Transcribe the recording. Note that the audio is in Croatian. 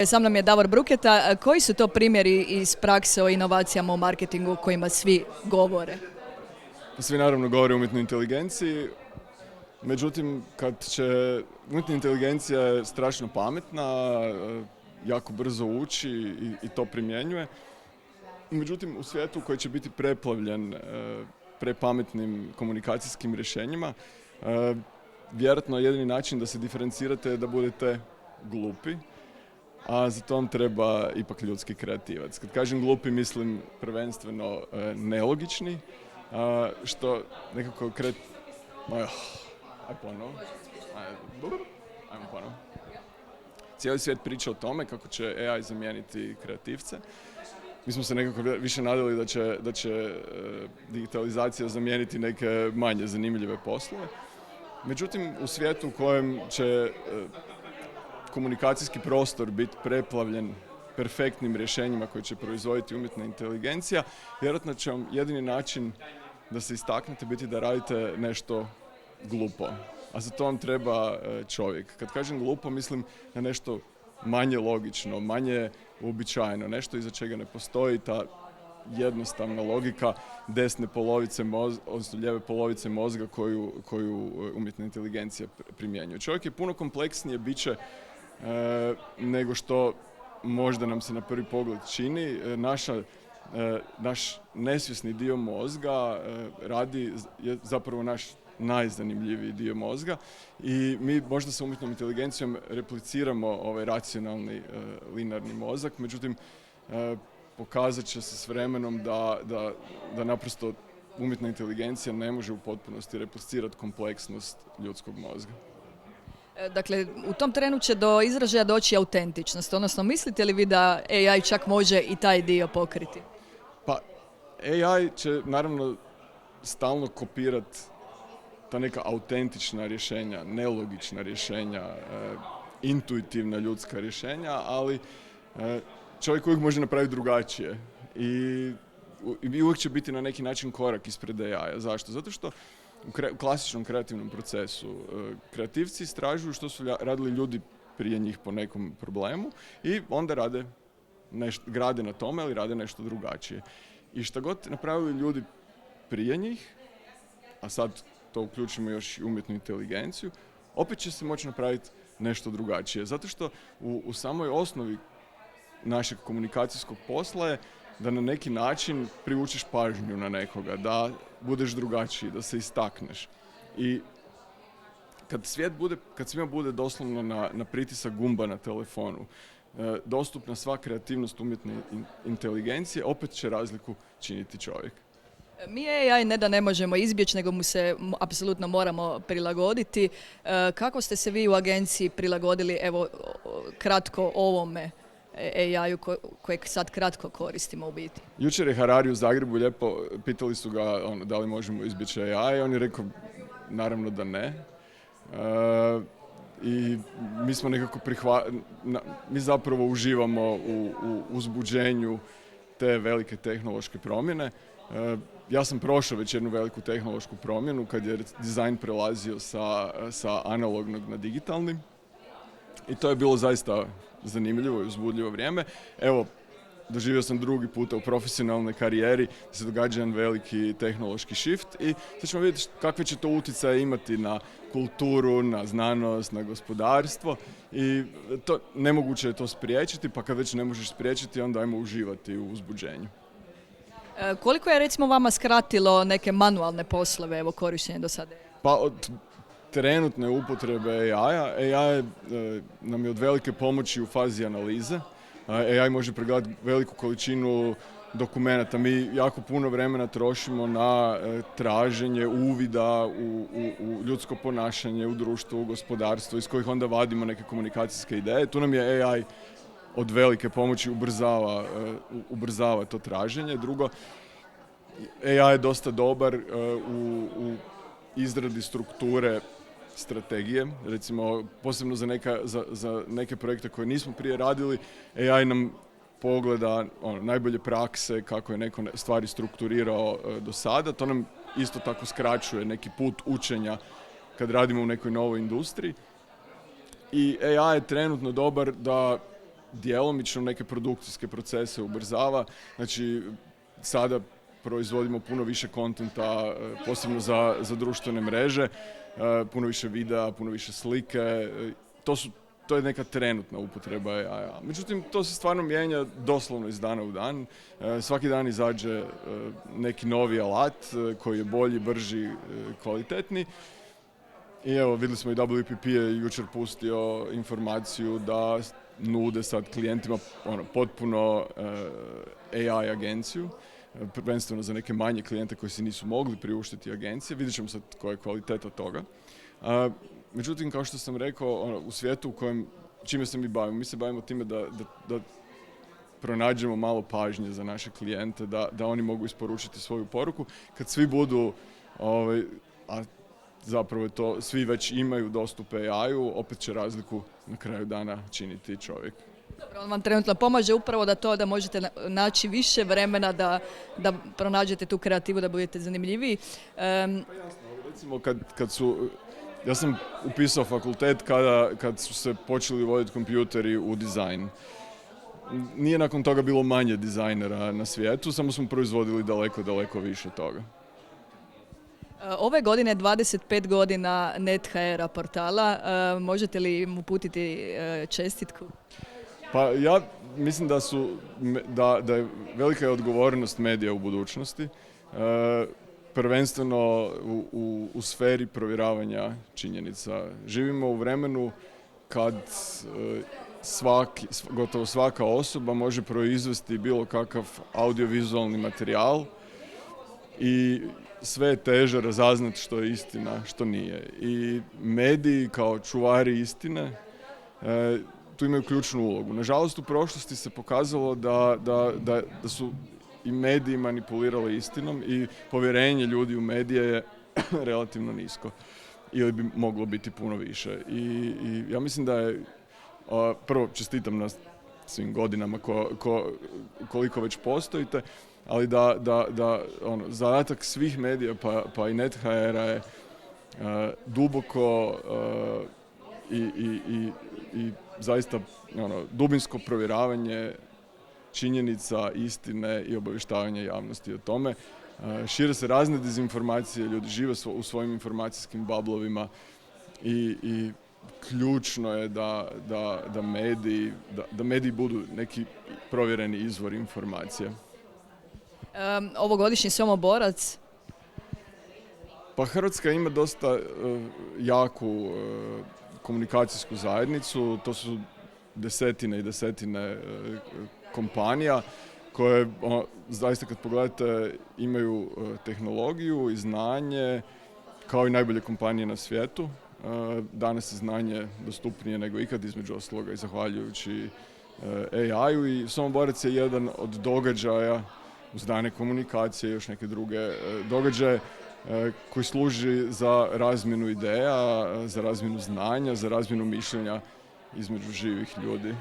Sa mnom je Davor Bruketa. Koji su to primjeri iz prakse o inovacijama u marketingu o kojima svi govore? Svi naravno govore o umjetnoj inteligenciji, međutim umjetna inteligencija je strašno pametna, jako brzo uči i to primjenjuje. Međutim, u svijetu koji će biti preplavljen prepametnim komunikacijskim rješenjima, vjerojatno jedini način da se diferencirate je da budete glupi, a za to vam treba ipak ljudski kreativac. Kad kažem glupi, mislim prvenstveno nelogični, što nekako Ajmo ponovo. Cijeli svijet priča o tome kako će AI zamijeniti kreativce. Mi smo se nekako više nadali da će digitalizacija zamijeniti neke manje zanimljive poslove. Međutim, u svijetu u kojem će komunikacijski prostor biti preplavljen perfektnim rješenjima koje će proizvoditi umjetna inteligencija, vjerojatno će vam jedini način da se istaknete biti da radite nešto glupo. A za to vam treba čovjek. Kad kažem glupo, mislim na nešto manje logično, manje uobičajeno, nešto iza čega ne postoji ta jednostavna logika desne polovice odnosno lijeve polovice mozga koju umjetna inteligencija primjenjuje. Čovjek je puno kompleksnije biće nego što možda nam se na prvi pogled čini. Naš nesvjesni dio mozga je zapravo naš najzanimljiviji dio mozga i mi možda sa umjetnom inteligencijom repliciramo ovaj racionalni linearni mozak, međutim pokazat će se s vremenom da naprosto umjetna inteligencija ne može u potpunosti replicirati kompleksnost ljudskog mozga. Dakle, u tom trenu će do izražaja doći autentičnost, odnosno mislite li vi da AI čak može i taj dio pokriti? Pa, AI će naravno stalno kopirati ta neka autentična rješenja, nelogična rješenja, intuitivna ljudska rješenja, ali čovjek uvijek može napraviti drugačije i uvijek će biti na neki način korak ispred AI-a. Zašto? Zato što u klasičnom kreativnom procesu kreativci istražuju što su radili ljudi prije njih po nekom problemu i onda grade na tome, ali rade nešto drugačije. I šta god napravili ljudi prije njih, a sad to uključimo još i umjetnu inteligenciju, opet će se moći napraviti nešto drugačije. Zato što u samoj osnovi našeg komunikacijskog posla je da na neki način privučeš pažnju na nekoga, da budeš drugačiji, da se istakneš. I kad svima bude doslovno na pritisak gumba na telefonu, dostupna sva kreativnost umjetne inteligencije, opet će razliku činiti čovjek. Mi AI ne da ne možemo izbjeći, nego mu se apsolutno moramo prilagoditi. Kako ste se vi u agenciji prilagodili, evo, kratko ovome AI-u kojeg sad kratko koristimo u biti? Jučer je Harari u Zagrebu lijepo, pitali su ga da li možemo izbjeći AI, on je rekao naravno da ne. I mi smo nekako mi zapravo uživamo u uzbuđenju te velike tehnološke promjene. Ja sam prošao već jednu veliku tehnološku promjenu kad je dizajn prelazio sa analognog na digitalni i to je bilo zaista zanimljivo i uzbudljivo vrijeme. Evo, doživio sam drugi puta u profesionalnoj karijeri da se događa jedan veliki tehnološki shift i sad ćemo vidjeti kakve će to utjecaje imati na kulturu, na znanost, na gospodarstvo i nemoguće je to spriječiti, pa kad već ne možeš spriječiti, onda ajmo uživati u uzbuđenju. Koliko je recimo vama skratilo neke manualne poslove, evo, korištenje do sada? Pa od trenutne upotrebe AI nam je od velike pomoći u fazi analize. AI može pregledati veliku količinu dokumenata. Mi jako puno vremena trošimo na traženje uvida u ljudsko ponašanje, u društvo, u gospodarstvo, iz kojih onda vadimo neke komunikacijske ideje. Tu nam je AI od velike pomoći ubrzava to traženje. Drugo, AI je dosta dobar u izradi strukture strategije, recimo posebno za neke projekte koje nismo prije radili, AI nam pogleda najbolje prakse, kako je neko stvari strukturirao do sada. To nam isto tako skraćuje neki put učenja kad radimo u nekoj novoj industriji. I AI je trenutno dobar da djelomično neke produkcijske procese ubrzava. Znači, sada proizvodimo puno više kontenta, posebno za društvene mreže, puno više videa, puno više slike. To je neka trenutna upotreba AI-a. Međutim, to se stvarno mijenja doslovno iz dana u dan. Svaki dan izađe neki novi alat koji je bolji, brži, kvalitetni. I evo, vidjeli smo i WPP je jučer pustio informaciju da nude sad klijentima potpuno AI agenciju, prvenstveno za neke manje klijente koji si nisu mogli priuštiti agencije. Vidjet ćemo sad koja je kvaliteta toga. Međutim, kao što sam rekao, u svijetu u kojem, čime se mi bavimo? Mi se bavimo time da pronađemo malo pažnje za naše klijente, da oni mogu isporučiti svoju poruku. Kad svi budu, a zapravo je to, svi već imaju dostup AI-u, opet će razliku na kraju dana činiti čovjek. Dobro, on vam trenutno pomaže upravo da možete naći više vremena da pronađete tu kreativu, da budete zanimljiviji. Pa jasno, recimo ja sam upisao fakultet kad su se počeli voditi kompjuteri u dizajn. Nije nakon toga bilo manje dizajnera na svijetu, samo smo proizvodili daleko više toga. Ove godine 25 godina NetHR portala. Možete li mu uputiti čestitku? Pa ja mislim da je velika odgovornost medija u budućnosti. Prvenstveno u sferi provjeravanja činjenica. Živimo u vremenu kad gotovo svaka osoba može proizvesti bilo kakav audiovizualni materijal i sve je teže razaznati što je istina, što nije. I mediji kao čuvari istine tu imaju ključnu ulogu. Nažalost, u prošlosti se pokazalo da su i mediji manipulirali istinom i povjerenje ljudi u medije je relativno nisko. Ili bi moglo biti puno više. I ja mislim da je, prvo čestitam na svim godinama koliko već postojite, ali da zadatak svih medija pa i NetHR-a je duboko i zaista dubinsko provjeravanje činjenica, istine i obavještavanje javnosti o tome. Šire se razne dezinformacije, ljudi žive u svojim informacijskim bablovima i ključno je da mediji budu neki provjereni izvor informacija. Ovogodišnji Somoborac? Pa Hrvatska ima dosta jaku komunikacijsku zajednicu, to su desetine i desetine kompanija koje, zaista kad pogledate, imaju tehnologiju i znanje kao i najbolje kompanije na svijetu. Danas je znanje dostupnije nego ikad, između ostaloga i zahvaljujući AI-u, i Somoborac je jedan od događaja uz dane komunikacije i još neke druge događaje koji služi za razmjenu ideja, za razmjenu znanja, za razmjenu mišljenja između živih ljudi.